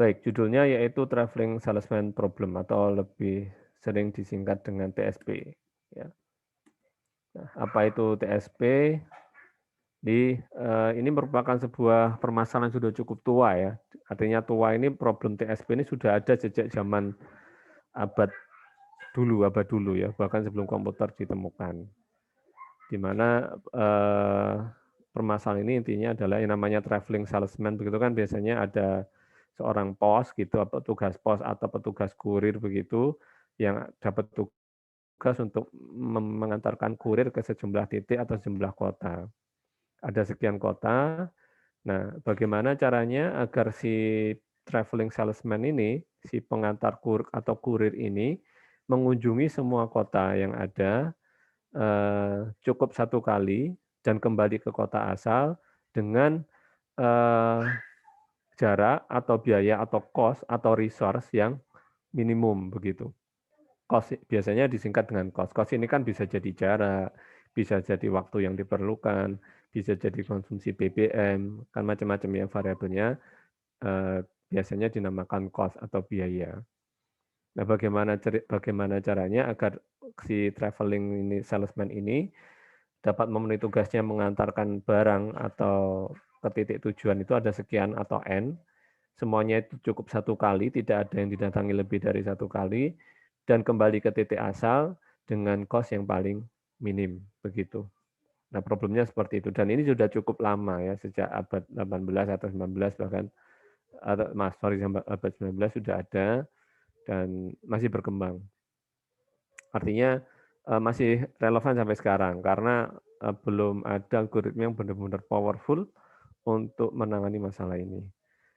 Baik, judulnya yaitu Traveling Salesman Problem atau lebih sering disingkat dengan TSP. Ya. Nah, apa itu TSP? Ini merupakan sebuah permasalahan yang sudah cukup tua ya. Artinya tua ini problem TSP ini sudah ada sejak zaman abad abad dulu ya, bahkan sebelum komputer ditemukan. Di mana permasalahan ini intinya adalah yang namanya traveling salesman, begitu kan biasanya ada seorang pos gitu, atau petugas pos atau petugas kurir begitu, yang dapat tugas untuk mengantarkan kurir ke sejumlah titik atau sejumlah kota. Ada sekian kota. Nah, bagaimana caranya agar si traveling salesman ini, si pengantar kurir atau kurir ini, mengunjungi semua kota yang ada cukup satu kali dan kembali ke kota asal dengan jarak atau biaya atau cost atau resource yang minimum begitu. Cost biasanya disingkat dengan cost. Cost ini kan bisa jadi jarak, bisa jadi waktu yang diperlukan, bisa jadi konsumsi BBM, kan macam-macam ya variabelnya. Biasanya dinamakan cost atau biaya. Nah, bagaimana caranya agar si traveling ini salesman ini dapat memenuhi tugasnya mengantarkan barang atau ke titik tujuan itu ada sekian atau N, semuanya itu cukup satu kali, tidak ada yang didatangi lebih dari satu kali, dan kembali ke titik asal dengan cost yang paling minim, begitu. Nah, problemnya seperti itu, dan ini sudah cukup lama ya, sejak abad 18 atau 19 bahkan, abad 19 sudah ada, dan masih berkembang. Artinya masih relevan sampai sekarang, karena belum ada algoritma yang benar-benar powerful untuk menangani masalah ini.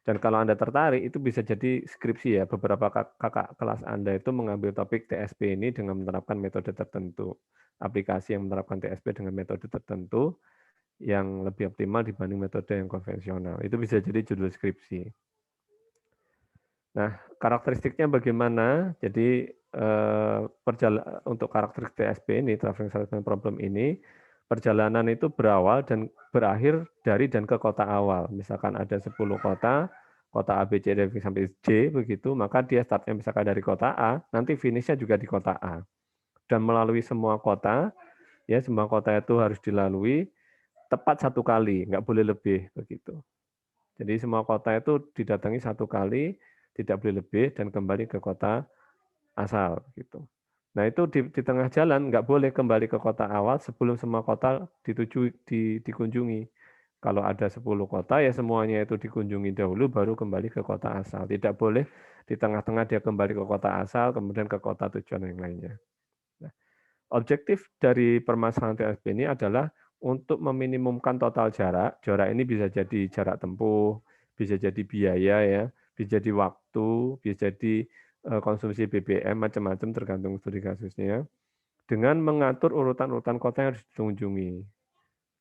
Dan kalau Anda tertarik, itu bisa jadi skripsi ya. Beberapa kakak kelas Anda itu mengambil topik TSP ini dengan menerapkan metode tertentu. Aplikasi yang menerapkan TSP dengan metode tertentu yang lebih optimal dibanding metode yang konvensional. Itu bisa jadi judul skripsi. Nah, karakteristiknya bagaimana? Jadi untuk karakteristik TSP ini, Traveling Salesman Problem ini, perjalanan itu berawal dan berakhir dari dan ke kota awal. Misalkan ada 10 kota, kota A, B, C, D, E, sampai J begitu, maka dia startnya misalkan dari kota A, nanti finishnya juga di kota A. Dan melalui semua kota, ya semua kota itu harus dilalui tepat satu kali, nggak boleh lebih begitu. Jadi semua kota itu didatangi satu kali, tidak boleh lebih, dan kembali ke kota asal gitu. Nah itu di tengah jalan nggak boleh kembali ke kota awal sebelum semua kota dikunjungi. Kalau ada 10 kota ya semuanya itu dikunjungi dahulu baru kembali ke kota asal. Tidak boleh di tengah-tengah dia kembali ke kota asal kemudian ke kota tujuan yang lainnya. Nah, objektif dari permasalahan TSP ini adalah untuk meminimumkan total jarak. Jarak ini bisa jadi jarak tempuh, bisa jadi biaya ya, bisa jadi waktu, bisa jadi konsumsi BBM macam-macam tergantung studi kasusnya. Dengan mengatur urutan-urutan kota yang harus dikunjungi.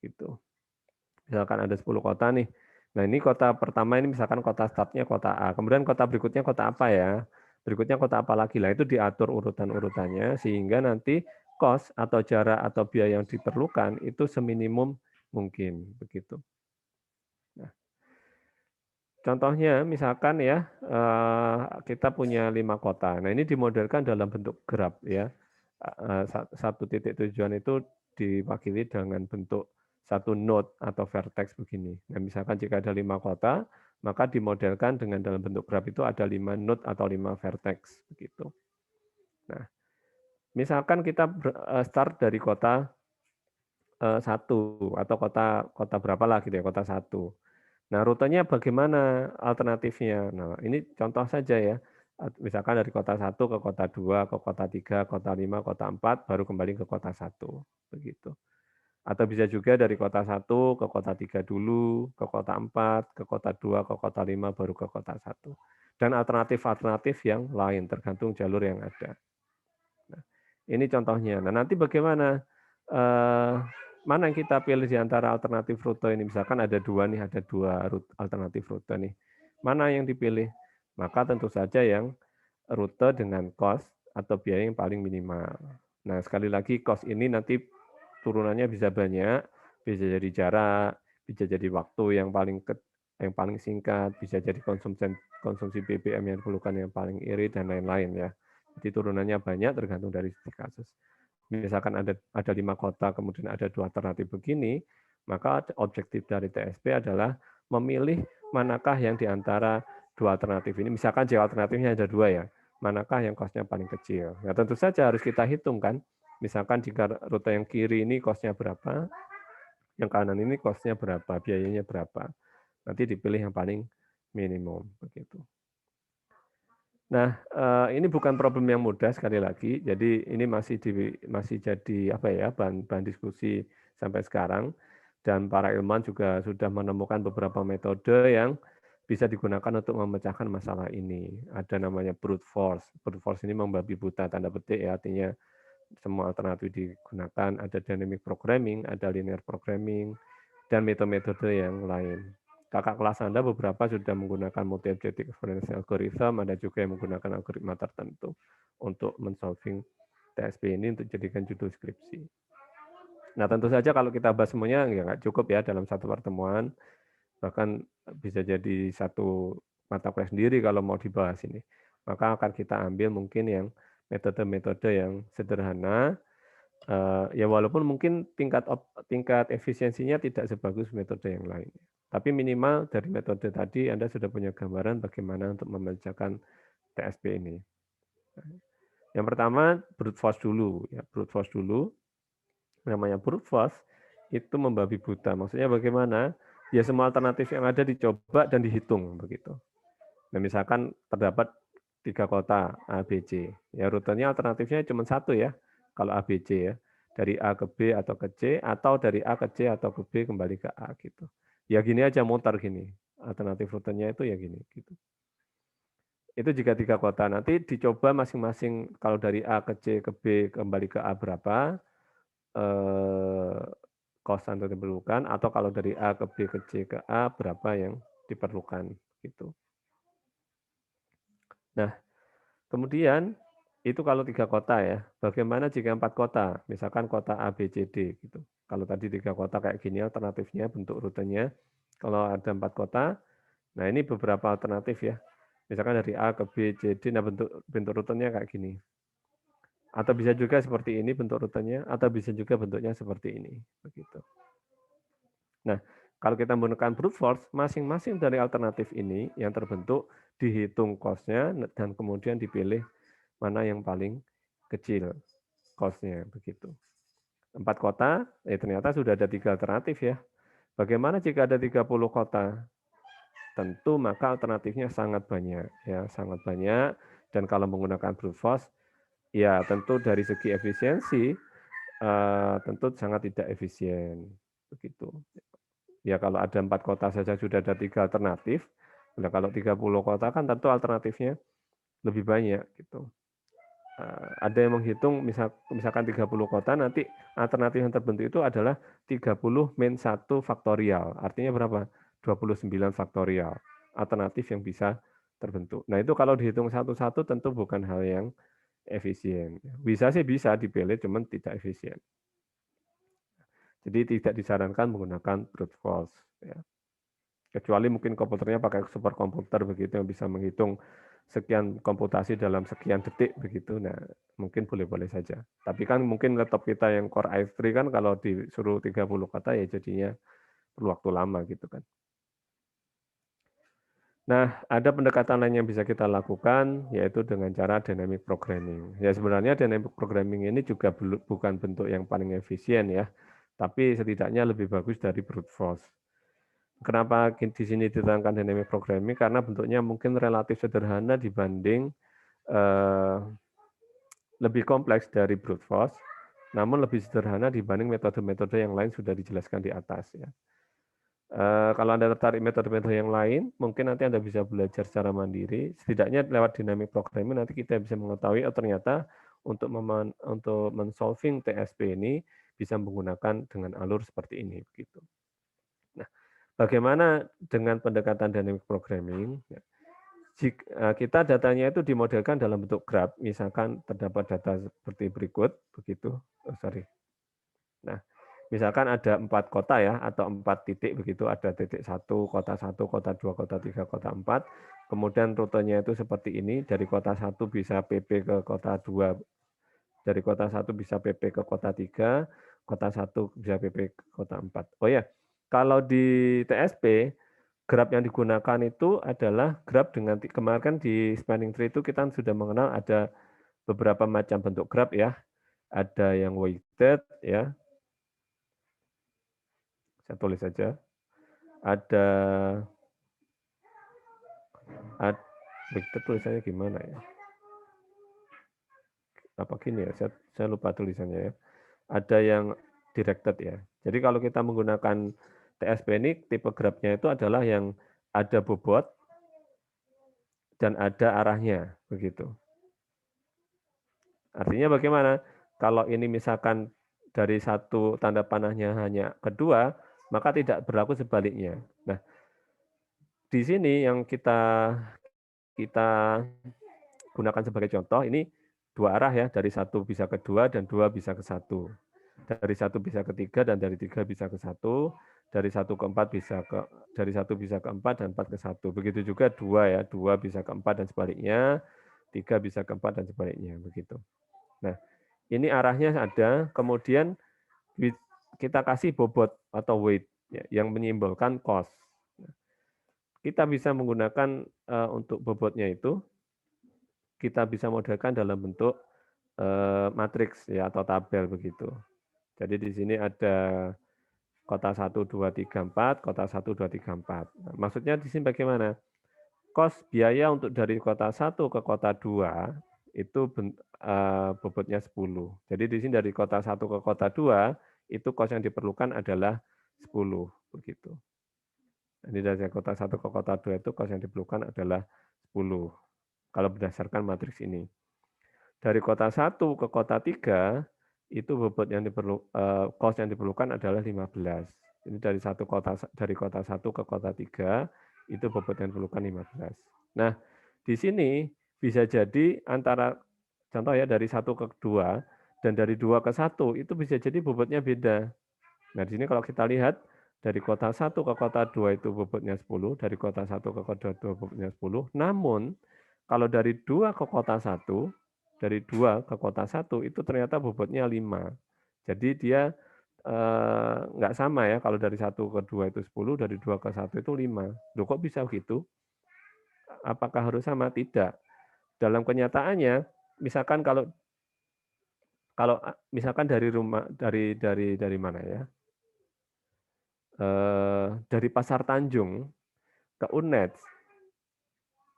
Gitu. Misalkan ada 10 kota nih. Nah, ini kota pertama ini misalkan kota startnya kota A. Kemudian kota berikutnya kota apa ya? Berikutnya kota apa lagi lah, itu diatur urutan-urutannya sehingga nanti cost atau jarak atau biaya yang diperlukan itu seminimum mungkin begitu. Nah, contohnya misalkan ya kita punya 5 kota. Nah, ini dimodelkan dalam bentuk graf ya. Satu titik tujuan itu diwakili dengan bentuk satu node atau vertex begini. Nah, misalkan jika ada 5 kota, maka dimodelkan dengan dalam bentuk graf itu ada 5 node atau 5 vertex begitu. Nah, misalkan kita start dari kota satu atau kota berapa lah gitu ya, kota satu. Nah, rutenya bagaimana alternatifnya? Nah, ini contoh saja ya. Misalkan dari kota satu ke kota 2, ke kota 3, kota 5, kota 4, baru kembali ke kota satu. Begitu. Atau bisa juga dari kota satu ke kota 3 dulu, ke kota 4, ke kota 2, ke kota 5, baru ke kota satu. Dan alternatif-alternatif yang lain, tergantung jalur yang ada. Nah, ini contohnya. Nah, nanti bagaimana? Mana yang kita pilih di antara alternatif rute ini? Misalkan ada dua nih, ada dua alternatif rute nih. Mana yang dipilih? Maka tentu saja yang rute dengan cost atau biaya yang paling minimal. Nah, sekali lagi cost ini nanti turunannya bisa banyak, bisa jadi jarak, bisa jadi waktu yang paling yang paling singkat, bisa jadi konsumsi BBM yang diperlukan yang paling irit, dan lain-lain ya. Jadi turunannya banyak tergantung dari studi kasus. Misalkan ada 5 kota, kemudian ada 2 alternatif begini, maka objektif dari TSP adalah memilih manakah yang di antara 2 alternatif ini. Misalkan jika alternatifnya ada 2 ya, manakah yang cost-nya paling kecil. Nah, tentu saja harus kita hitung kan. Misalkan jika rute yang kiri ini cost-nya berapa, yang kanan ini cost-nya berapa, biayanya berapa. Nanti dipilih yang paling minimum begitu. Nah, ini bukan problem yang mudah sekali lagi. Jadi ini masih jadi apa ya, bahan diskusi sampai sekarang, dan para ilmuwan juga sudah menemukan beberapa metode yang bisa digunakan untuk memecahkan masalah ini. Ada namanya brute force. Brute force ini membabi buta, tanda petik ya, artinya semua alternatif digunakan. Ada dynamic programming, ada linear programming, dan metode-metode yang lain. Kakak kelas Anda beberapa sudah menggunakan multi-objective exponential algorithm, ada juga yang menggunakan algoritma tertentu untuk men-solving TSP ini untuk jadikan judul skripsi. Nah, tentu saja kalau kita bahas semuanya ya nggak cukup ya dalam satu pertemuan, bahkan bisa jadi satu mata kuliah sendiri kalau mau dibahas ini. Maka akan kita ambil mungkin yang metode-metode yang sederhana, ya walaupun mungkin tingkat efisiensinya tidak sebagus metode yang lain. Tapi minimal dari metode tadi Anda sudah punya gambaran bagaimana untuk memecahkan TSP ini. Yang pertama brute force dulu, ya brute force dulu. Namanya brute force itu membabi buta. Maksudnya bagaimana? Ya semua alternatif yang ada dicoba dan dihitung begitu. Nah, misalkan terdapat 3 kota A, B, C. Ya rutenya alternatifnya cuma satu ya. Kalau A, B, C ya. Dari A ke B atau ke C, atau dari A ke C atau ke B kembali ke A gitu. Ya gini aja muter gini. Alternatif rutenya itu ya gini gitu. Itu jika 3 kota. Nanti dicoba masing-masing kalau dari A ke C ke B kembali ke A berapa, cost yang diperlukan, atau kalau dari A ke B ke C ke A berapa yang diperlukan gitu. Nah, kemudian itu kalau 3 kota ya. Bagaimana jika 4 kota? Misalkan kota A, B, C, D gitu. Kalau tadi 3 kota kayak gini alternatifnya bentuk rutenya. Kalau ada 4 kota, nah ini beberapa alternatif ya. Misalkan dari A ke B, C, D, nah bentuk rutenya kayak gini. Atau bisa juga seperti ini bentuk rutenya, atau bisa juga bentuknya seperti ini. Begitu. Nah, kalau kita menggunakan brute force, masing-masing dari alternatif ini yang terbentuk dihitung cost-nya dan kemudian dipilih mana yang paling kecil cost-nya begitu. 4 kota, ternyata sudah ada 3 alternatif ya. Bagaimana jika ada 30 kota? Tentu maka alternatifnya sangat banyak ya, sangat banyak, dan kalau menggunakan brute force ya tentu dari segi efisiensi tentu sangat tidak efisien begitu. Ya kalau ada 4 kota saja sudah ada 3 alternatif. Nah, kalau 30 kota kan tentu alternatifnya lebih banyak gitu. Ada yang menghitung misalkan 30 kota, nanti alternatif yang terbentuk itu adalah 30 min 1 faktorial. Artinya berapa? 29 faktorial. Alternatif yang bisa terbentuk. Nah, itu kalau dihitung satu-satu tentu bukan hal yang efisien. Bisa sih bisa dipilih, cuman tidak efisien. Jadi tidak disarankan menggunakan brute force. Ya. Kecuali mungkin komputernya pakai superkomputer begitu yang bisa menghitung sekian komputasi dalam sekian detik begitu. Nah, mungkin boleh-boleh saja. Tapi kan mungkin laptop kita yang Core i3 kan kalau disuruh 30 kata ya jadinya perlu waktu lama gitu kan. Nah, ada pendekatan lain yang bisa kita lakukan, yaitu dengan cara dynamic programming. Ya sebenarnya dynamic programming ini juga bukan bentuk yang paling efisien ya, tapi setidaknya lebih bagus dari brute force. Kenapa di sini diterangkan dynamic programming? Karena bentuknya mungkin relatif sederhana dibanding lebih kompleks dari brute force, namun lebih sederhana dibanding metode-metode yang lain sudah dijelaskan di atas. Ya. Kalau Anda tertarik metode-metode yang lain, mungkin nanti Anda bisa belajar secara mandiri. Setidaknya lewat dynamic programming nanti kita bisa mengetahui, oh ternyata untuk men-solving TSP ini bisa menggunakan dengan alur seperti ini. Begitu. Nah, bagaimana dengan pendekatan dynamic programming? Kita datanya itu dimodelkan dalam bentuk graf, misalkan terdapat data seperti berikut, begitu. Nah, Misalkan ada 4 kota ya, atau 4 titik begitu, ada titik 1, kota 1, kota 2, kota 3, kota 4. Kemudian rutenya itu seperti ini, dari kota 1 bisa PP ke kota 2, dari kota 1 bisa PP ke kota 3, kota 1 bisa PP ke kota 4. Oh ya, kalau di TSP, graf yang digunakan itu adalah graf dengan, kemarin kan di spanning tree itu kita sudah mengenal ada beberapa macam bentuk graf ya. Ada yang weighted ya, saya tulis saja. Ada weighted tulisannya gimana ya? Apa gini ya? Saya lupa tulisannya ya. Ada yang directed ya. Jadi kalau kita menggunakan TSP ini, tipe grafnya itu adalah yang ada bobot dan ada arahnya, begitu. Artinya bagaimana? Kalau ini misalkan dari satu tanda panahnya hanya kedua, maka tidak berlaku sebaliknya. Nah, di sini yang kita gunakan sebagai contoh, ini dua arah ya, dari satu bisa ke dua dan dua bisa ke satu. Dari satu bisa ke tiga dan dari tiga bisa ke satu, dari satu ke empat bisa ke, dari satu bisa ke empat dan empat ke satu. Begitu juga dua ya, dua bisa ke empat dan sebaliknya, tiga bisa ke empat dan sebaliknya, begitu. Nah, ini arahnya ada, kemudian kita kasih bobot atau weight ya, yang menyimbolkan cost. Kita bisa menggunakan untuk bobotnya itu, kita bisa modelkan dalam bentuk matriks ya, atau tabel begitu. Jadi di sini ada kota 1, 2, 3, 4, kota 1, 2, 3, 4. Nah, maksudnya di sini bagaimana? Kos biaya untuk dari kota 1 ke kota 2 itu bobotnya 10. Jadi di sini dari kota 1 ke kota 2 itu kos yang diperlukan adalah 10 begitu. Jadi dari kota 1 ke kota 2 itu kos yang diperlukan adalah 10 kalau berdasarkan matriks ini. Dari kota 1 ke kota 3 itu bobot yang kos yang diperlukan adalah 15. Ini dari kota 1 ke kota 3 itu bobot yang diperlukan 15. Nah, di sini bisa jadi antara contoh ya dari 1 ke 2 dan dari 2 ke 1 itu bisa jadi bobotnya beda. Nah, di sini kalau kita lihat dari kota 1 ke kota 2 itu bobotnya 10, dari kota 1 ke kota 2 bobotnya 10. Namun kalau dari 2 ke kota 1, dari 2 ke kota 1 itu ternyata bobotnya 5. Jadi dia nggak sama ya, kalau dari 1 ke 2 itu 10, dari 2 ke 1 itu 5. Loh kok bisa gitu? Apakah harus sama? Tidak. Dalam kenyataannya, misalkan kalau kalau misalkan dari rumah dari mana ya? Dari Pasar Tanjung ke UNED,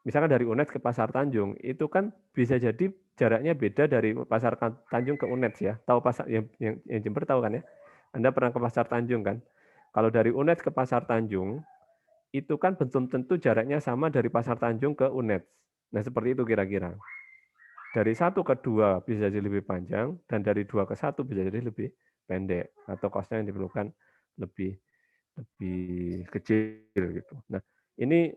misalkan dari UNED ke Pasar Tanjung, itu kan bisa jadi jaraknya beda dari Pasar Tanjung ke UNED ya. Tahu pasar yang Jember tahu kan ya? Anda pernah ke Pasar Tanjung kan? Kalau dari UNED ke Pasar Tanjung, itu kan belum tentu jaraknya sama dari Pasar Tanjung ke UNED. Nah, seperti itu kira-kira. Dari 1 ke 2 bisa jadi lebih panjang, dan dari 2 ke 1 bisa jadi lebih pendek, atau kosnya yang diperlukan lebih lebih kecil gitu. Nah, ini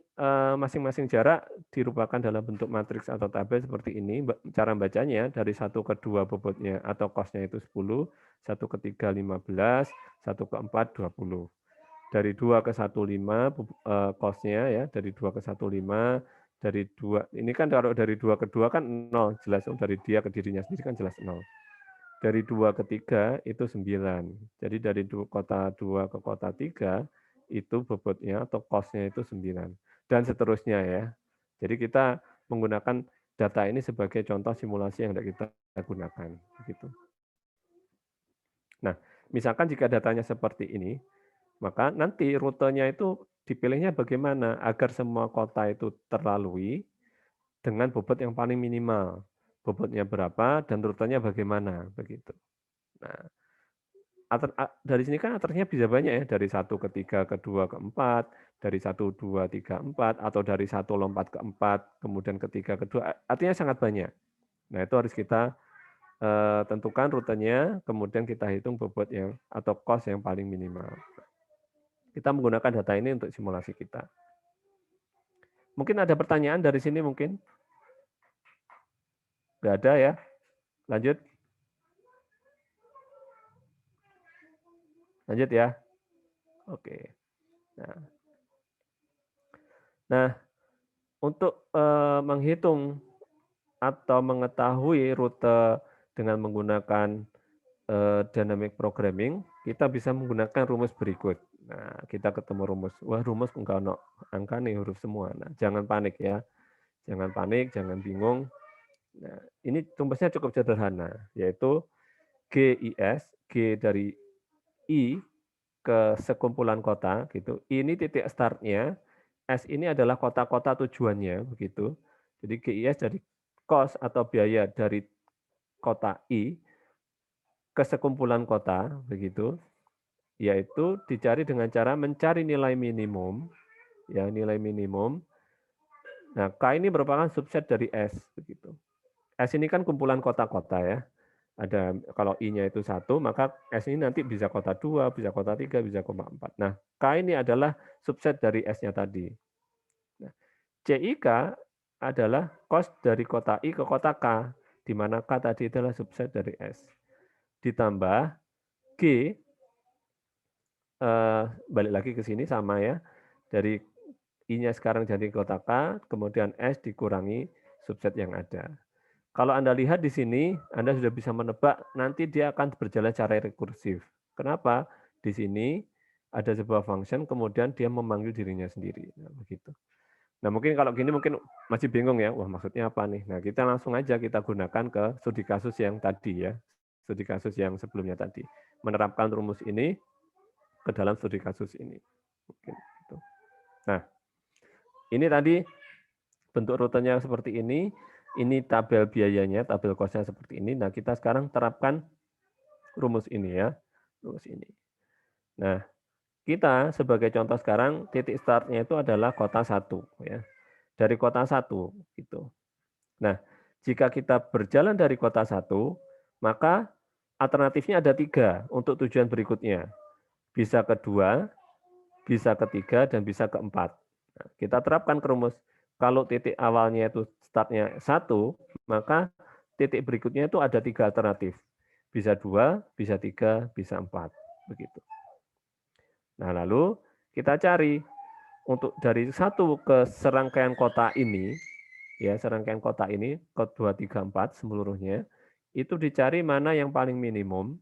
masing-masing jarak dirupakan dalam bentuk matriks atau tabel seperti ini. Cara bacanya dari 1 ke 2 bobotnya atau kosnya itu 10, 1 ke 3 15, 1 ke 4 20. Dari 2 ke 1 5 kosnya ya, dari 2 ke 1 5, dari 2 ini kan kalau dari 2 ke 2 kan 0 jelas, dari dia ke dirinya sendiri kan jelas 0. Dari 2 ke 3 itu 9. Jadi dari kota 2 ke kota 3 itu bobotnya atau kosnya itu 9. Dan seterusnya ya. Jadi kita menggunakan data ini sebagai contoh simulasi yang kita gunakan. Begitu. Nah, misalkan jika datanya seperti ini, maka nanti rutenya itu dipilihnya bagaimana agar semua kota itu terlalui dengan bobot yang paling minimal. Bobotnya berapa dan rutenya bagaimana, begitu. Nah, dari sini kan aternya bisa banyak ya, dari 1 ke 3 ke 2 ke 4, dari 1 2 3 4, atau dari 1 lompat ke 4, kemudian ke 3 ke 2, artinya sangat banyak. Nah, itu harus kita tentukan rutenya, kemudian kita hitung bobot yang atau cost yang paling minimal. Kita menggunakan data ini untuk simulasi kita. Mungkin ada pertanyaan dari sini mungkin? Nggak ada ya? Lanjut. Lanjut ya. Oke. Nah, untuk menghitung atau mengetahui rute dengan menggunakan dynamic programming, kita bisa menggunakan rumus berikut. Nah, kita ketemu rumus. Wah, rumus enggak ono angka nih, huruf semua. Nah, jangan panik ya. Jangan panik, jangan bingung. Nah, ini rumusnya cukup sederhana, yaitu GIS, G dari I ke sekumpulan kota, gitu. Ini titik startnya, S ini adalah kota-kota tujuannya, begitu. Jadi GIS dari cost atau biaya dari kota I ke sekumpulan kota, begitu. Yaitu dicari dengan cara mencari nilai minimum, ya nilai minimum. Nah, K ini merupakan subset dari S, begitu. S ini kan kumpulan kota-kota ya. Ada kalau I-nya itu 1, maka S ini nanti bisa kota 2, bisa kota 3, bisa kota 4. Nah, K ini adalah subset dari S-nya tadi. Nah, CIK adalah cost dari kota I ke kota K, di mana K tadi adalah subset dari S. Ditambah G, balik lagi ke sini sama ya, dari I-nya sekarang jadi kota K, kemudian S dikurangi subset yang ada. Kalau Anda lihat di sini, Anda sudah bisa menebak nanti dia akan berjalan secara rekursif. Kenapa? Di sini ada sebuah function, kemudian dia memanggil dirinya sendiri. Nah, begitu. Nah, mungkin kalau gini mungkin masih bingung ya, wah maksudnya apa nih? Nah, kita langsung aja kita gunakan ke studi kasus yang tadi ya, studi kasus yang sebelumnya tadi. Menerapkan rumus ini ke dalam studi kasus ini. Mungkin gitu. Nah, ini tadi bentuk rutenya seperti ini tabel biayanya, tabel kosnya seperti ini. Nah, kita sekarang terapkan rumus ini ya, rumus ini. Nah, kita sebagai contoh sekarang titik startnya itu adalah kota 1 ya. Dari kota 1 gitu. Nah, jika kita berjalan dari kota 1, maka alternatifnya ada 3 untuk tujuan berikutnya. Bisa kedua, bisa ketiga, dan bisa keempat. Nah, kita terapkan ke rumus. Kalau titik awalnya itu startnya 1, maka titik berikutnya itu ada 3 alternatif. Bisa 2, bisa 3, bisa 4. Begitu. Nah, lalu kita cari untuk dari 1 ke serangkaian kota ini, ya serangkaian kota ini, ke 2, 3, 4 seluruhnya, itu dicari mana yang paling minimum.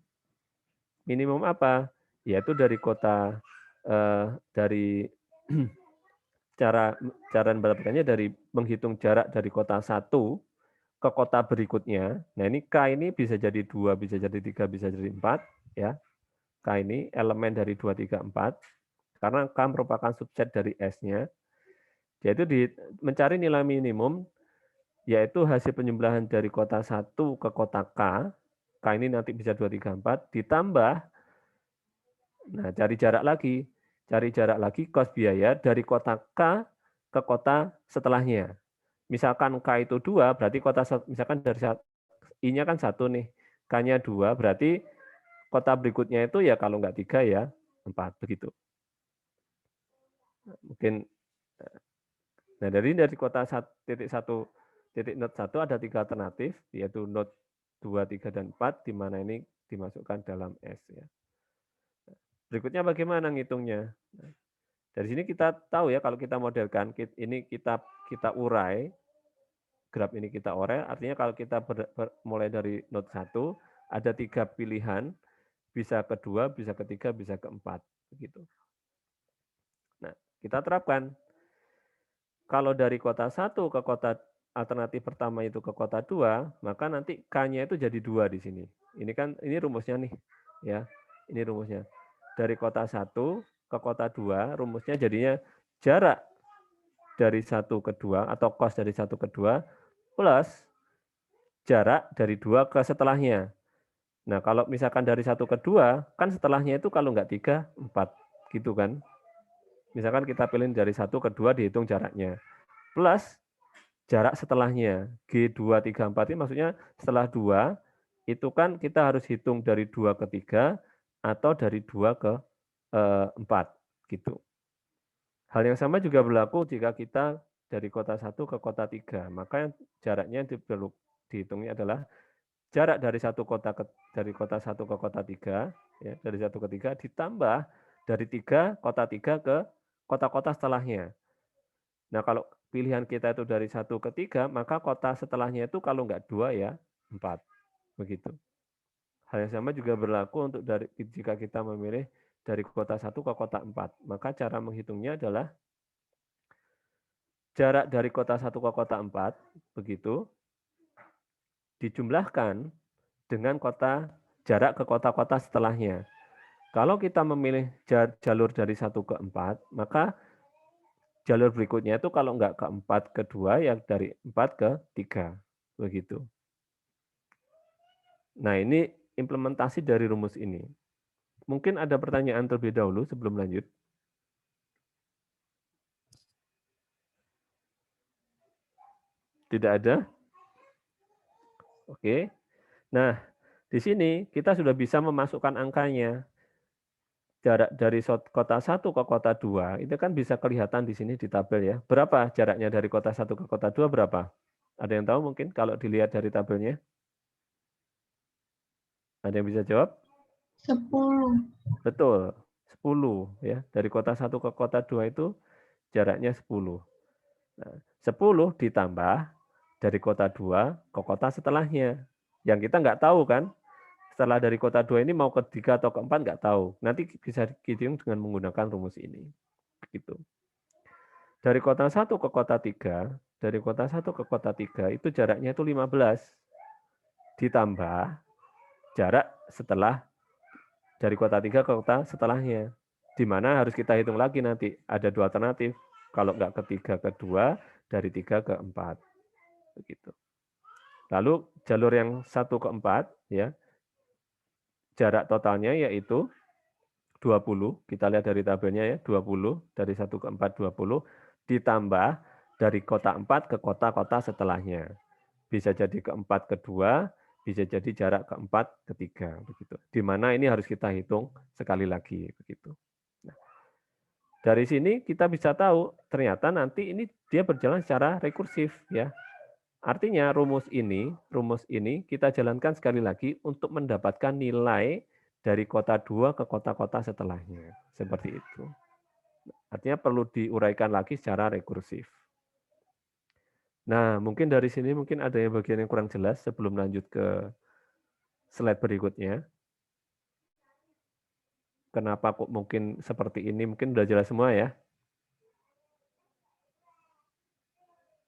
Minimum apa? Yaitu dari kota, dari cara cara mendapatkannya dari menghitung jarak dari kota 1 ke kota berikutnya. Nah, ini K ini bisa jadi 2, bisa jadi 3, bisa jadi 4 ya. K ini elemen dari 2, 3, 4 karena K merupakan subset dari S-nya. Yaitu mencari nilai minimum yaitu hasil penjumlahan dari kota 1 ke kota K. K ini nanti bisa 2, 3, 4 ditambah nah cari jarak lagi. Cari jarak lagi kos biaya dari kota K ke kota setelahnya. Misalkan K itu 2, berarti kota misalkan dari I-nya kan 1 nih, K-nya 2, berarti kota berikutnya itu ya kalau nggak 3 ya 4 begitu. Mungkin nah dari kota titik 1 titik node 1 ada 3 alternatif yaitu node 2, 3 dan 4 di mana ini dimasukkan dalam S ya. Berikutnya bagaimana ngitungnya? Nah, dari sini kita tahu ya kalau kita modelkan ini kita urai graf ini kita urai artinya kalau kita mulai dari node 1 ada 3 pilihan bisa kedua, bisa ketiga, bisa keempat begitu. Nah, kita terapkan kalau dari kota 1 ke kota alternatif pertama itu ke kota 2, maka nanti K-nya itu jadi 2 di sini. Ini kan ini rumusnya nih ya. Ini rumusnya. Dari kota 1 ke kota 2 rumusnya jadinya jarak dari 1 ke 2 atau kos dari 1 ke 2 plus jarak dari 2 ke setelahnya. Nah, kalau misalkan dari 1 ke 2, kan setelahnya itu kalau nggak 3, 4. Gitu kan. Misalkan kita pilih dari 1 ke 2 dihitung jaraknya. Plus jarak setelahnya. G2, 3, 4 ini maksudnya setelah 2, itu kan kita harus hitung dari 2 ke 3 atau dari 2 ke 4. Gitu. Hal yang sama juga berlaku jika kita dari kota 1 ke kota 3. Maka jaraknya yang perlu dihitungnya adalah jarak dari satu kota dari kota 1 ke kota 3 ya, dari 1 ke 3 ditambah dari 3, kota 3 ke kota-kota setelahnya. Nah, kalau pilihan kita itu dari 1 ke 3, maka kota setelahnya itu kalau nggak 2 ya 4, begitu. Hal yang sama juga berlaku untuk jika kita memilih dari kota 1 ke kota 4, maka cara menghitungnya adalah jarak dari kota 1 ke kota 4, begitu, dijumlahkan dengan jarak ke kota-kota setelahnya. Kalau kita memilih jalur dari 1 ke 4, maka jalur berikutnya itu kalau nggak ke 4 ke 2, ya dari 4 ke 3. Begitu. Nah, ini implementasi dari rumus ini. Mungkin ada pertanyaan terlebih dahulu sebelum lanjut? Tidak ada? Oke. Nah, di sini kita sudah bisa memasukkan angkanya. Jarak dari kota 1 ke kota 2 itu kan bisa kelihatan di sini di tabel ya. Berapa jaraknya dari kota 1 ke kota 2 berapa? Ada yang tahu mungkin kalau dilihat dari tabelnya? Ada yang bisa jawab? 10. Betul, 10 ya. Dari kota 1 ke kota 2 itu jaraknya 10. Nah, 10 ditambah dari kota 2 ke kota setelahnya. Yang kita nggak tahu kan, setelah dari kota 2 ini mau ke 3 atau ke 4 nggak tahu. Nanti bisa dihitung dengan menggunakan rumus ini. Gitu. Dari kota 1 ke kota 3, dari kota 1 ke kota 3 itu jaraknya itu 15. Ditambah jarak setelah dari kota 3 ke kota setelahnya. Di mana harus kita hitung lagi nanti. Ada dua alternatif. Kalau nggak ke 3 ke 2, dari 3 ke 4. Begitu. Lalu jalur yang 1 ke 4, ya, jarak totalnya yaitu 20. Kita lihat dari tabelnya ya, 20. Dari 1 ke 4, 20. Ditambah dari kota 4 ke kota-kota setelahnya. Bisa jadi ke 4 ke 2, bisa jadi jarak ke 4 ke 3. Begitu. Di mana ini harus kita hitung sekali lagi. Begitu. Nah, dari sini kita bisa tahu ternyata nanti ini dia berjalan secara rekursif ya. Artinya rumus ini kita jalankan sekali lagi untuk mendapatkan nilai dari kota 2 ke kota-kota setelahnya. Seperti itu. Artinya perlu diuraikan lagi secara rekursif. Nah, mungkin dari sini mungkin ada yang bagian yang kurang jelas sebelum lanjut ke slide berikutnya. Kenapa kok mungkin seperti ini? Mungkin sudah jelas semua ya.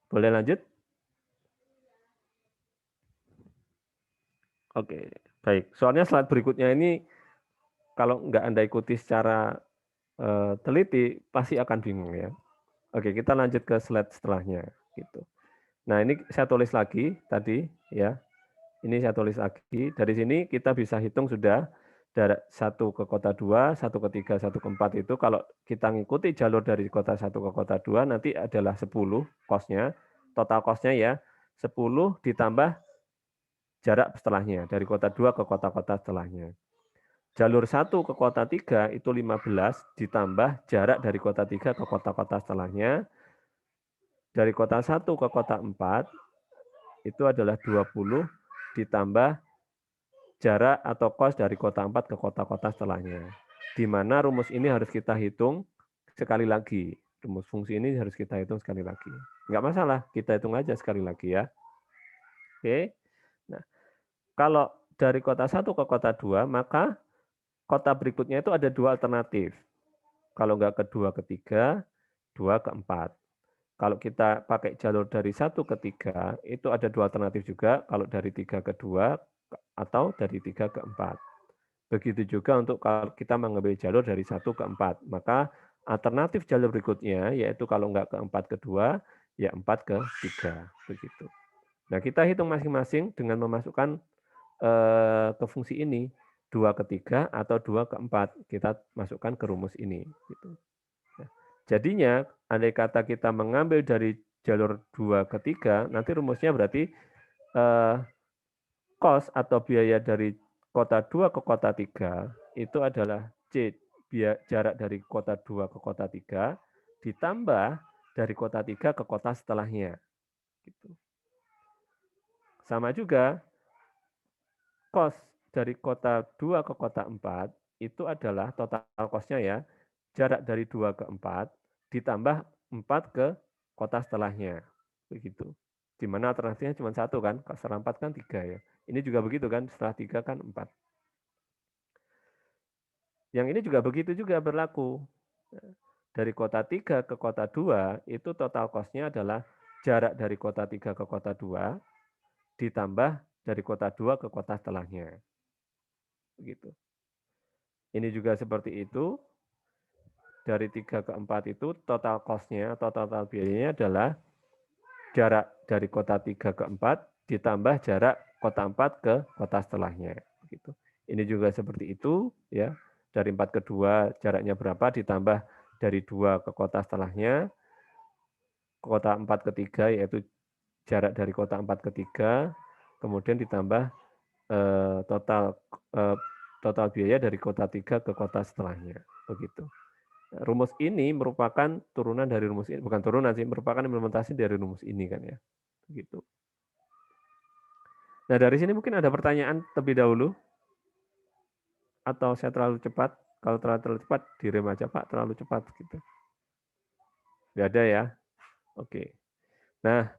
Boleh lanjut? Oke, baik. Soalnya slide berikutnya ini kalau nggak Anda ikuti secara teliti, pasti akan bingung ya. Oke, kita lanjut ke slide setelahnya. Gitu. Nah, ini saya tulis lagi tadi ya. Ini saya tulis lagi. Dari sini kita bisa hitung sudah dari 1 ke kota 2, 1 ke 3, 1 ke 4 itu kalau kita ngikuti jalur dari kota 1 ke kota 2 nanti adalah 10 kosnya, total kosnya ya 10 ditambah jarak setelahnya dari kota 2 ke kota-kota setelahnya. Jalur 1 ke kota 3 itu 15 ditambah jarak dari kota 3 ke kota-kota setelahnya. Dari kota 1 ke kota 4 itu adalah 20 ditambah jarak atau kos dari kota 4 ke kota-kota setelahnya. Di mana rumus ini harus kita hitung sekali lagi. Rumus fungsi ini harus kita hitung sekali lagi. Enggak masalah, kita hitung aja sekali lagi ya. Oke. Nah, kalau dari kota 1 ke kota 2, maka kota berikutnya itu ada dua alternatif. Kalau enggak ke 2 ke 3, 2 ke 4. Kalau kita pakai jalur dari 1 ke 3, itu ada dua alternatif juga. Kalau dari 3 ke 2, atau dari 3 ke 4. Begitu juga untuk kalau kita mengambil jalur dari 1 ke 4. Maka alternatif jalur berikutnya, yaitu kalau enggak ke 4 ke 2, ya 4 ke 3. Begitu. Nah, kita hitung masing-masing dengan memasukkan ke fungsi ini. 2 ke 3 atau 2 ke 4. Kita masukkan ke rumus ini. Gitu. Nah, jadinya, andai kata kita mengambil dari jalur 2 ke 3, nanti rumusnya berarti kos atau biaya dari kota 2 ke kota 3 itu adalah C, jarak dari kota 2 ke kota 3 ditambah dari kota 3 ke kota setelahnya. Gitu. Sama juga kos dari kota 2 ke kota 4 itu adalah total cost-nya ya, jarak dari 2 ke 4 ditambah 4 ke kota setelahnya. Begitu. Di mana alternatifnya cuma 1 kan, setelah 4 kan 3 ya. Ini juga begitu kan, setelah 3 kan 4. Yang ini juga begitu juga berlaku. Dari kota 3 ke kota 2, itu total cost-nya adalah jarak dari kota 3 ke kota 2, ditambah dari kota 2 ke kota setelahnya. Begitu. Ini juga seperti itu. Dari 3 ke 4 itu total cost-nya atau total biayanya adalah jarak dari kota 3 ke 4 ditambah jarak kota 4 ke kota setelahnya. Begitu. Ini juga seperti itu, ya. Dari 4 ke 2 jaraknya berapa ditambah dari 2 ke kota setelahnya, kota 4 ke 3 yaitu jarak dari kota 4 ke 3, kemudian ditambah total total biaya dari kota 3 ke kota setelahnya. Begitu. Rumus ini merupakan turunan dari rumus ini, bukan turunan sih, merupakan implementasi dari rumus ini kan ya. Begitu. Nah, dari sini mungkin ada pertanyaan terlebih dahulu, atau saya terlalu cepat? Kalau terlalu cepat, direm aja Pak, terlalu cepat gitu. Nggak ada ya? Oke. Nah,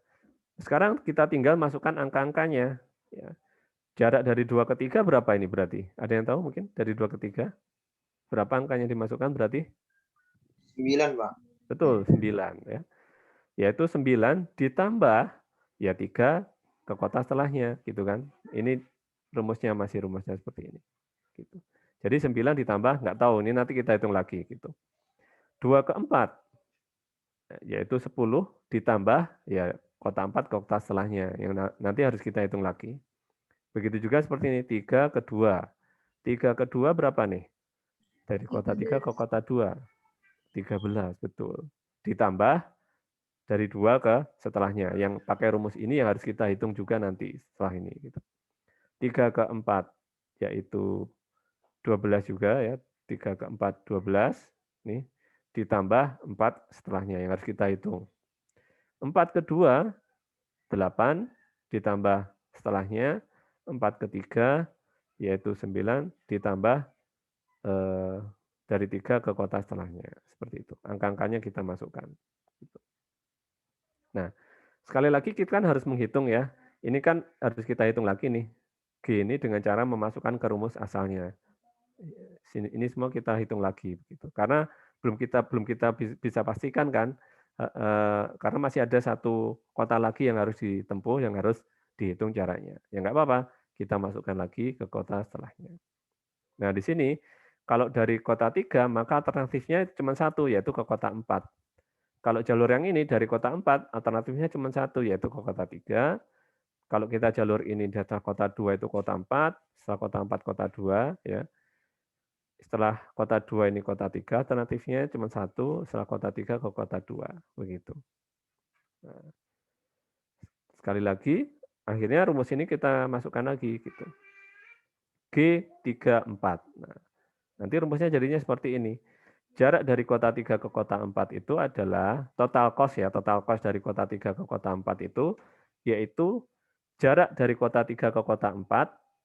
sekarang kita tinggal masukkan angka-angkanya. Ya. Jarak dari 2 ke 3 berapa ini berarti? Ada yang tahu mungkin dari 2 ke 3? Berapa angkanya dimasukkan berarti? 9, Pak. Betul, 9 ya. Yaitu 9 ditambah ya 3 ke kota setelahnya gitu kan. Ini rumusnya masih rumusnya seperti ini. Gitu. Jadi 9 ditambah nggak tahu, ini nanti kita hitung lagi gitu. 2 ke 4 yaitu 10 ditambah ya kota 4 ke kota setelahnya yang nanti harus kita hitung lagi. Begitu juga seperti ini 3 ke 2. 3 ke 2 berapa nih? Dari kota 3 ke kota 2. 13 betul. Ditambah dari 2 ke setelahnya. Yang pakai rumus ini yang harus kita hitung juga nanti setelah ini. 3 ke 4 yaitu 12 juga ya. 3 ke 4, 12. Nih, ditambah 4 setelahnya yang harus kita hitung. 4 ke 2, 8. Ditambah setelahnya 4 ke 3, yaitu 9. Ditambah dari 3 ke kota setelahnya. Seperti itu. Angka-angkanya kita masukkan. Nah, sekali lagi kita kan harus menghitung ya. Ini kan harus kita hitung lagi nih. G ini dengan cara memasukkan ke rumus asalnya. Ini semua kita hitung lagi begitu. Karena belum kita bisa pastikan kan, karena masih ada satu kota lagi yang harus ditempuh, yang harus dihitung caranya. Ya nggak apa-apa, kita masukkan lagi ke kota setelahnya. Nah di sini kalau dari kota 3 maka alternatifnya cuma satu, yaitu ke kota 4. Kalau jalur yang ini dari kota 4 alternatifnya cuma satu, yaitu ke kota 3. Kalau kita jalur ini data kota 2 itu kota 4, setelah kota 4 kota 2 ya. Setelah kota 2 ini kota 3, alternatifnya cuma satu, setelah kota 3 ke kota 2 begitu. Nah, sekali lagi, akhirnya rumus ini kita masukkan lagi gitu. G34. Nah, nanti rumusnya jadinya seperti ini. Jarak dari kota 3 ke kota 4 itu adalah total cost ya, total cost dari kota 3 ke kota 4 itu yaitu jarak dari kota 3 ke kota 4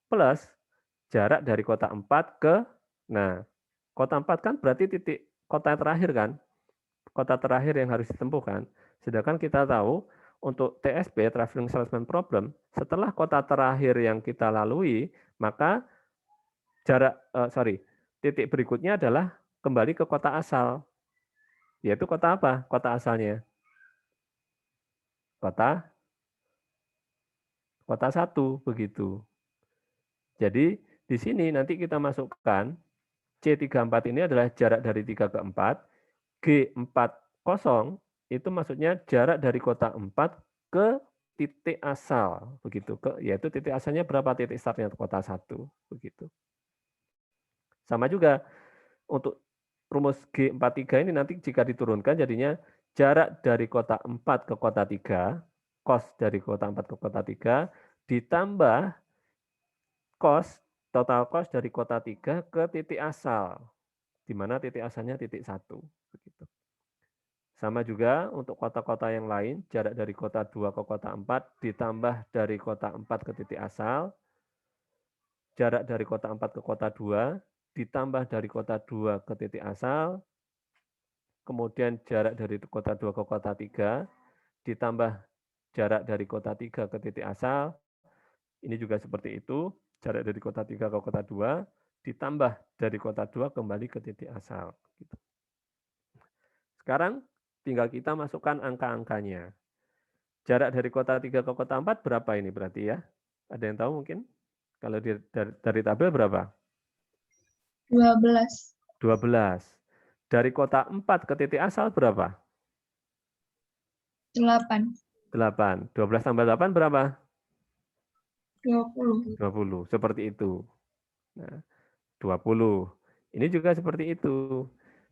plus jarak dari kota 4 ke, nah, kota 4 kan berarti titik kota terakhir kan, kota terakhir yang harus ditempuh kan. Sedangkan kita tahu untuk TSP, Traveling Salesman Problem, setelah kota terakhir yang kita lalui, maka titik berikutnya adalah kembali ke kota asal. Yaitu kota apa? Kota asalnya. Kota 1 begitu. Jadi di sini nanti kita masukkan C34 ini adalah jarak dari 3 ke 4, G40 itu maksudnya jarak dari kota 4 ke titik asal begitu, yaitu titik asalnya berapa, titik startnya kota 1 begitu. Sama juga untuk rumus G43 ini nanti jika diturunkan jadinya jarak dari kota 4 ke kota 3, cost dari kota 4 ke kota 3 ditambah total cost dari kota 3 ke titik asal, di mana titik asalnya titik 1. Begitu. Sama juga untuk kota-kota yang lain, jarak dari kota 2 ke kota 4 ditambah dari kota 4 ke titik asal, jarak dari kota 4 ke kota 2 ditambah dari kota 2 ke titik asal, kemudian jarak dari kota 2 ke kota 3, ditambah jarak dari kota 3 ke titik asal, ini juga seperti itu, jarak dari kota 3 ke kota 2, ditambah dari kota 2 kembali ke titik asal. Gitu. Sekarang tinggal kita masukkan angka-angkanya. Jarak dari kota 3 ke kota 4 berapa ini berarti ya? Ada yang tahu mungkin? Kalau dari tabel berapa? 12. 12. Dari kota 4 ke titik asal berapa? 8. 8. 12 tambah 8 berapa? 20. 20. Seperti itu. Nah, 20. Ini juga seperti itu.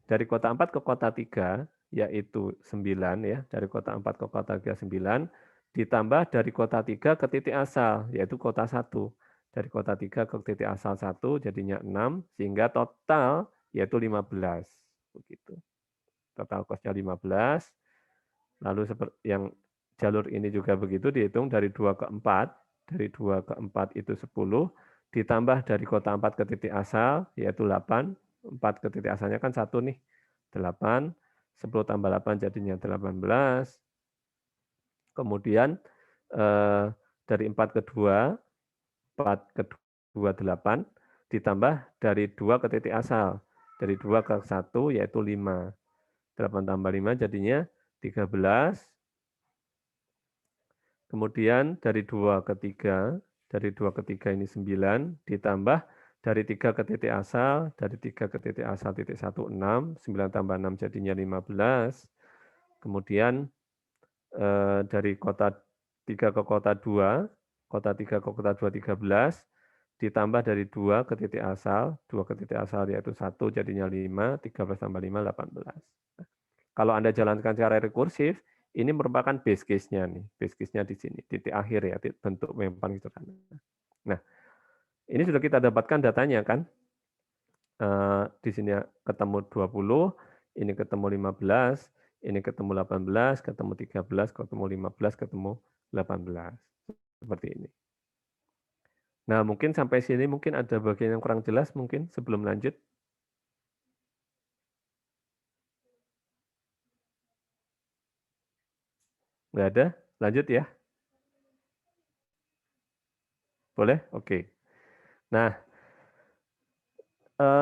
Dari kota 4 ke kota 3, yaitu 9 ya. Dari kota 4 ke kota 3, 9. Ditambah dari kota 3 ke titik asal, yaitu kota 1. Dari kota 3 ke titik asal 1, jadinya 6. Sehingga total yaitu 15. Begitu. Total cost-nya 15. Lalu yang jalur ini juga begitu, dihitung dari 2 ke 4. Dari 2 ke 4 itu 10. Ditambah dari kota 4 ke titik asal, yaitu 8. 4 ke titik asalnya kan 1 nih, 8. 10 tambah 8 jadinya 18. Kemudian dari 4 ke 2, 4 ke 2, 8. Ditambah dari 2 ke titik asal. Dari 2 ke 1 yaitu 5. 8 tambah 5 jadinya 13. Kemudian dari 2 ke 3, dari 2 ke 3 ini 9, ditambah dari 3 ke titik asal, dari 3 ke titik asal titik 1, 6, 9 tambah 6 jadinya 15. Kemudian dari kota 3 ke kota 2, kota 3 ke kota 2, 13, ditambah dari 2 ke titik asal, 2 ke titik asal yaitu 1 jadinya 5, 13 tambah 5, 18. Kalau Anda jalankan secara rekursif, ini merupakan base case-nya nih. Base case-nya di sini, titik akhir ya, bentuk yang paling sederhana. Nah, ini sudah kita dapatkan datanya kan. Di sini ketemu 20, ini ketemu 15, ini ketemu 18, ketemu 13, ketemu 15, ketemu 18. Seperti ini. Nah, mungkin sampai sini mungkin ada bagian yang kurang jelas mungkin sebelum lanjut. Nggak ada? Lanjut ya. Boleh? Oke. Nah,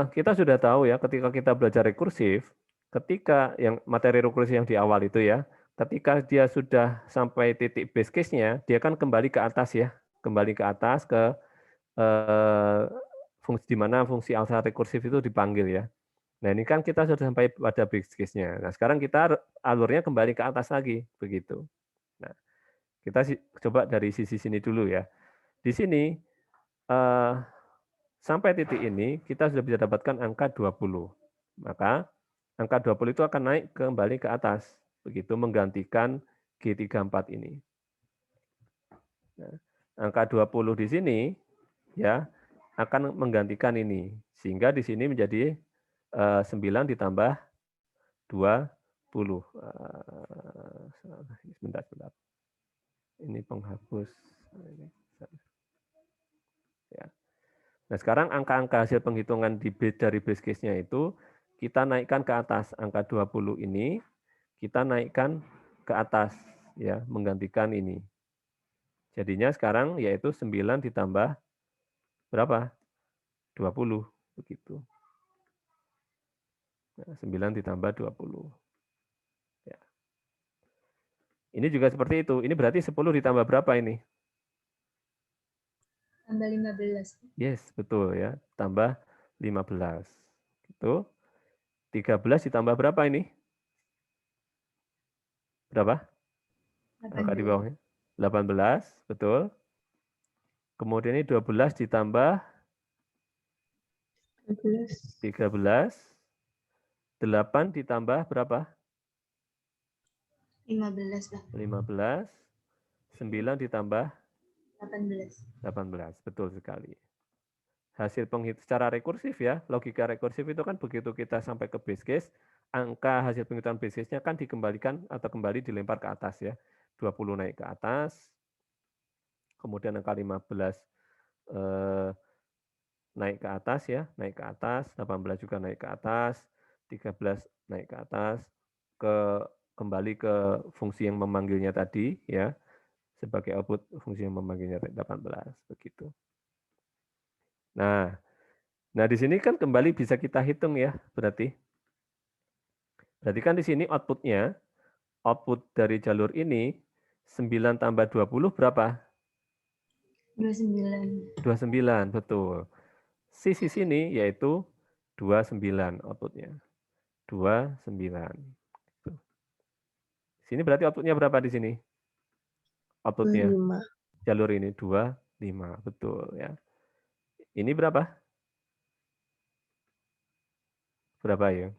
kita sudah tahu ya ketika kita belajar rekursif, ketika yang materi rekursif yang di awal itu ya, ketika dia sudah sampai titik base case-nya, dia kan kembali ke atas ya, kembali ke atas ke fungsi di mana fungsi alsa rekursif itu dipanggil ya. Nah, ini kan kita sudah sampai pada base case-nya. Nah, sekarang kita alurnya kembali ke atas lagi, begitu. Nah, kita coba dari sisi sini dulu ya. Di sini, sampai titik ini, kita sudah bisa dapatkan angka 20. Maka, angka 20 itu akan naik kembali ke atas. Begitu menggantikan G34 ini. Nah, angka 20 di sini, ya, akan menggantikan ini. Sehingga di sini menjadi 9 ditambah 20. Sebentar. Ini penghapus. Ya. Nah, sekarang angka-angka hasil penghitungan dari base case-nya itu kita naikkan ke atas. Angka 20 ini kita naikkan ke atas ya, menggantikan ini. Jadinya sekarang yaitu 9 ditambah berapa? 20 begitu. Nah, 9 ditambah 20. Ya. Ini juga seperti itu. Ini berarti 10 ditambah berapa ini? Tambah 15. Yes, betul ya. Tambah 15. Gitu. 13 ditambah berapa ini? Berapa? 18. Angka di bawahnya. 18, betul. Kemudian ini 12 ditambah 13. 8 ditambah berapa? 15 lah. 15. 9 ditambah 18. 18. Betul sekali. Hasil penghitung secara rekursif ya, logika rekursif itu kan begitu kita sampai ke base case, angka hasil penghitungan base case-nya kan dikembalikan atau kembali dilempar ke atas ya. 20 naik ke atas, kemudian angka 15 naik ke atas ya, naik ke atas, 18 juga naik ke atas, 13 naik ke atas, kembali ke fungsi yang memanggilnya tadi ya, sebagai output fungsi yang memanggilnya 18 begitu. Nah, di sini kan kembali bisa kita hitung ya, berarti. Berarti kan di sini output dari jalur ini 9 tambah 20 berapa? 29. 29, betul. Sisi sini yaitu 29 outputnya. 29. Sini berarti outputnya berapa di sini? Outputnya 25. jalur ini 25, betul ya. Ini berapa? Berapa ya?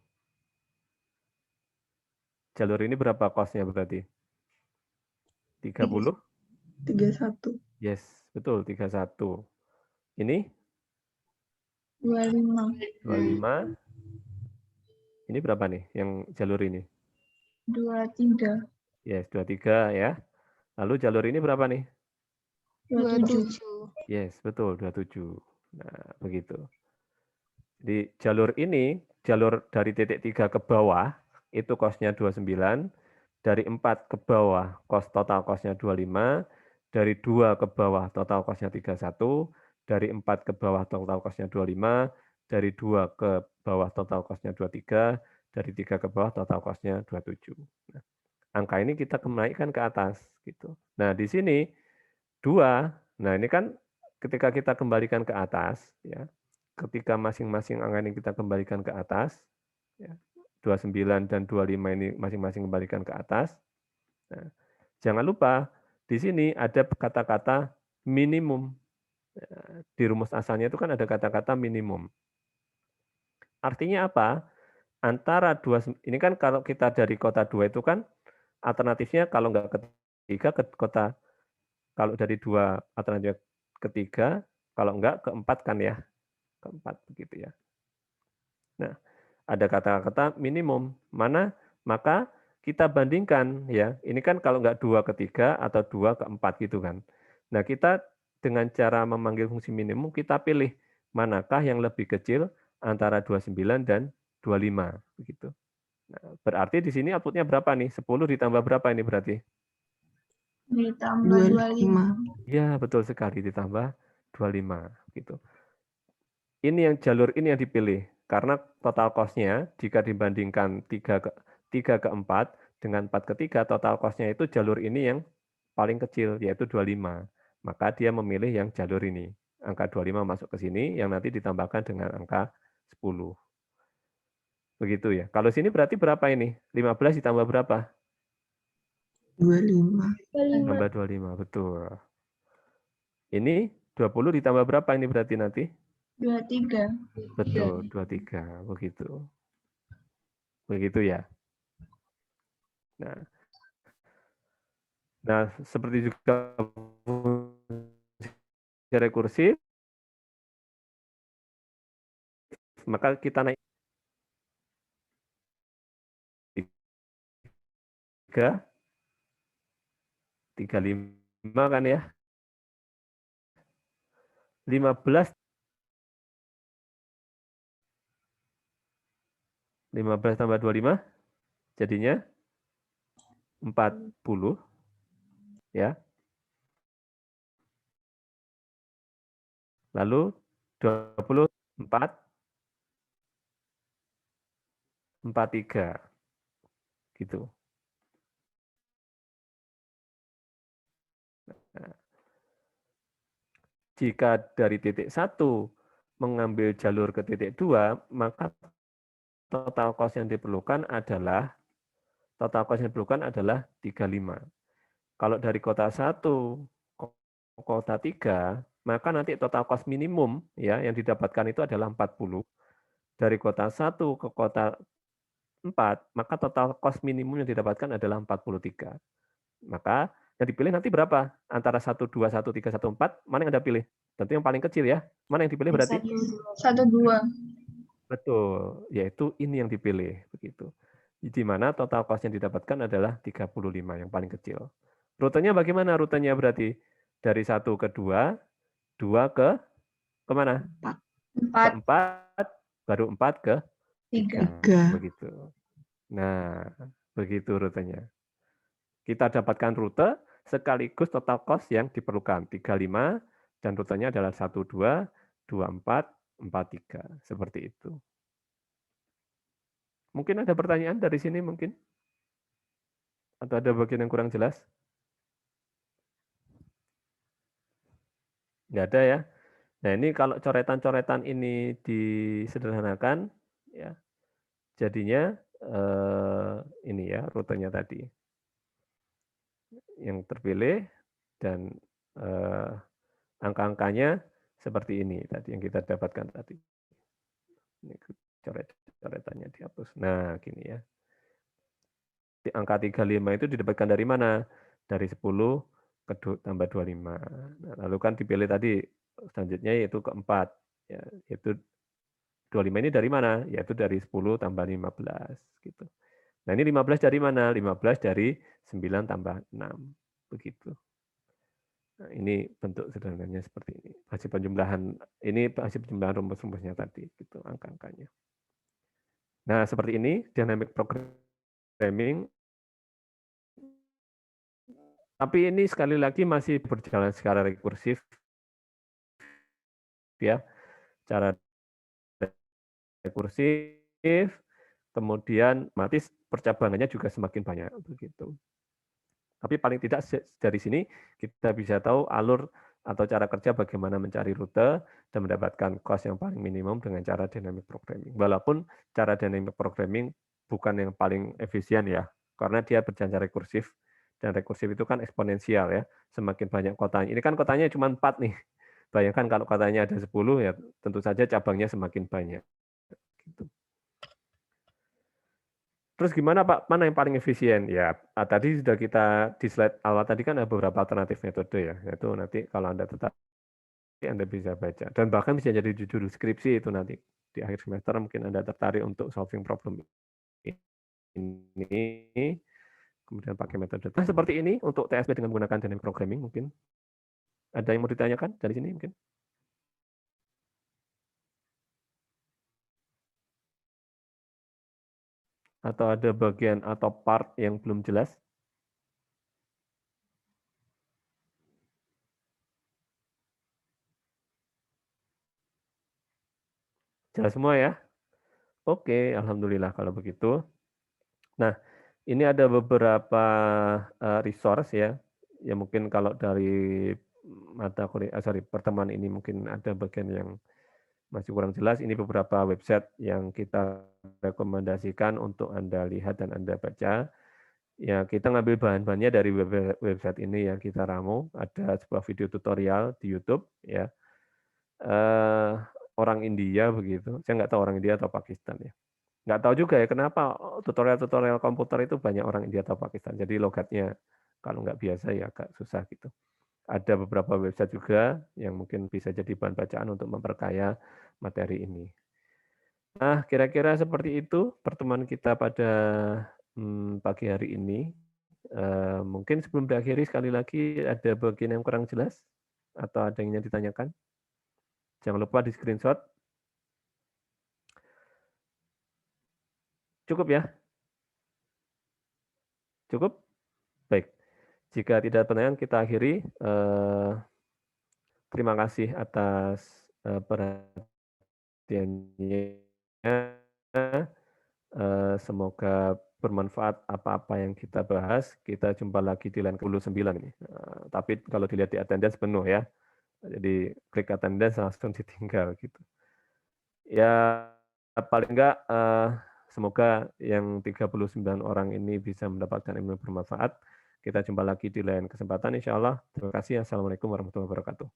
Jalur ini berapa cost-nya berarti? 30? 31. Yes, betul 31. Ini 25. 25. Ini berapa nih yang jalur ini? 23. Yes, 23 ya. Lalu jalur ini berapa nih? 27. Yes, betul 27. Nah, begitu. Di jalur ini, jalur dari titik 3 ke bawah, itu cost-nya 29. Dari 4 ke bawah, total cost-nya 25. Dari 2 ke bawah, total cost-nya 31. Dari 4 ke bawah, total cost-nya 25. Dari 2 ke bawah, total cost-nya 23. Dari 3 ke bawah, total cost-nya 27. Nah, angka ini kita kembalikan ke atas. Gitu. Nah, di sini 2, nah ini kan ketika kita kembalikan ke atas, ya, ketika masing-masing angka ini kita kembalikan ke atas, ya, 29 dan 25 ini masing-masing kembalikan ke atas. Nah, jangan lupa di sini ada kata-kata minimum. Di rumus asalnya itu kan ada kata-kata minimum. Artinya apa? Antara ini kan kalau kita dari kota 2 itu kan alternatifnya kalau nggak ketiga ke kota, kalau dari 2 alternatif ketiga, kalau enggak keempat kan ya, keempat begitu ya. Nah, ada kata-kata minimum, mana maka kita bandingkan ya, ini kan kalau enggak 2 ke 3 atau 2 ke 4 gitu kan. Nah, kita dengan cara memanggil fungsi minimum, kita pilih manakah yang lebih kecil antara 29 dan 25 begitu. Nah, berarti di sini outputnya berapa nih? 10 ditambah berapa ini berarti? Ditambah 25. Ya, betul sekali, ditambah 25 gitu. Ini yang jalur ini yang dipilih karena total cost-nya jika dibandingkan 3 ke 4 dengan 4 ke 3, total cost-nya itu jalur ini yang paling kecil yaitu 25. Maka dia memilih yang jalur ini. Angka 25 masuk ke sini yang nanti ditambahkan dengan angka 10. Begitu ya. Kalau sini berarti berapa ini? 15 ditambah berapa? 25. Tambah 25, betul. Ini 20 ditambah berapa ini berarti nanti? 23. Betul, 23, begitu. Begitu ya. Nah, seperti juga fungsi rekursif, maka kita naik 3, 35 kan ya. 15 tambah 25 jadinya 40 ya. Lalu 24 43 gitu. Nah, jika dari titik 1 mengambil jalur ke titik 2, maka total cost yang diperlukan adalah 35. Kalau dari kota 1 ke kota 3, maka nanti total cost minimum ya yang didapatkan itu adalah 40. Dari kota 1 ke kota 4, maka total cost minimum yang didapatkan adalah 43. Maka yang dipilih nanti berapa? Antara 1, 2, 1, 3, 1, 4, mana yang Anda pilih? Tentu yang paling kecil ya. Mana yang dipilih berarti? 1, 2. Betul, yaitu ini yang dipilih begitu. Di mana total cost yang didapatkan adalah 35 yang paling kecil. Rutenya bagaimana? Rutenya berarti dari 1 ke 2, 2 ke kemana? 4, keempat, baru 4 ke 3. 3. begitu. Nah, begitu rutenya. Kita dapatkan rute sekaligus total cost yang diperlukan 35 dan rutenya adalah 12, 24, 43 seperti itu. Mungkin ada pertanyaan dari sini mungkin? Atau ada bagian yang kurang jelas? Nggak ada ya. Nah ini kalau coretan-coretan ini disederhanakan, ya jadinya ini ya rutenya tadi yang terpilih dan angka-angkanya seperti ini tadi yang kita dapatkan tadi. Ini coret-coretannya dihapus. Nah gini ya. Di angka 35 itu didapatkan dari mana? Dari 10 tambah 25. Nah, lalu kan dipilih tadi selanjutnya yaitu keempat. Ya, yaitu 25 ini dari mana? Yaitu dari 10 tambah 15. Gitu. Nah ini 15 dari mana? 15 dari 9 tambah 6. Begitu. Nah, ini bentuk sederhananya seperti ini. Hasil penjumlahan, ini hasil penjumlahan rumus-rumusnya tadi. Gitu, angka-angkanya. Nah seperti ini, dynamic programming. Tapi ini sekali lagi masih berjalan secara rekursif, ya, cara rekursif, kemudian otomatis percabangannya juga semakin banyak begitu. Tapi paling tidak dari sini kita bisa tahu alur atau cara kerja bagaimana mencari rute dan mendapatkan cost yang paling minimum dengan cara dynamic programming. Walaupun cara dynamic programming bukan yang paling efisien ya, karena dia berjalan rekursif. Dan rekursif itu kan eksponensial ya, semakin banyak kotanya. Ini kan kotanya cuma 4 nih. Bayangkan kalau kotanya ada 10 ya tentu saja cabangnya semakin banyak. Gitu. Terus gimana Pak, mana yang paling efisien? Ya tadi sudah kita di slide awal tadi kan ada beberapa alternatif metode ya, yaitu nanti kalau Anda tertarik Anda bisa baca. Dan bahkan bisa jadi judul skripsi itu nanti di akhir semester mungkin Anda tertarik untuk solving problem ini. Kemudian pakai metode. Nah, seperti ini untuk TSP dengan menggunakan dynamic programming mungkin. Ada yang mau ditanyakan dari sini mungkin? Atau ada bagian atau part yang belum jelas? Jelas semua ya? Oke, alhamdulillah kalau begitu. Nah, ini ada beberapa resource ya. Ya mungkin kalau dari mata kuliah, pertemuan ini mungkin ada bagian yang masih kurang jelas. Ini beberapa website yang kita rekomendasikan untuk Anda lihat dan Anda baca. Ya, kita ngambil bahan-bahannya dari website ini ya, kita ramu. Ada sebuah video tutorial di YouTube ya. Orang India begitu. Saya nggak tahu orang India atau Pakistan ya. Nggak tahu juga ya kenapa tutorial-tutorial komputer itu banyak orang India atau Pakistan. Jadi logatnya kalau nggak biasa ya agak susah gitu. Ada beberapa website juga yang mungkin bisa jadi bahan bacaan untuk memperkaya materi ini. Nah, kira-kira seperti itu pertemuan kita pada pagi hari ini. Mungkin sebelum diakhiri sekali lagi ada bagian yang kurang jelas atau ada yang ingin ditanyakan. Jangan lupa di screenshot. Cukup ya? Cukup? Baik. Jika tidak ada pertanyaan, kita akhiri. Terima kasih atas perhatiannya. Semoga bermanfaat apa-apa yang kita bahas. Kita jumpa lagi di line 29 ini. Tapi kalau dilihat di attendance penuh ya. Jadi klik attendance langsung ditinggal gitu. Ya paling enggak semoga yang 39 orang ini bisa mendapatkan ilmu bermanfaat. Kita jumpa lagi di lain kesempatan insya Allah. Terima kasih. Assalamualaikum warahmatullahi wabarakatuh.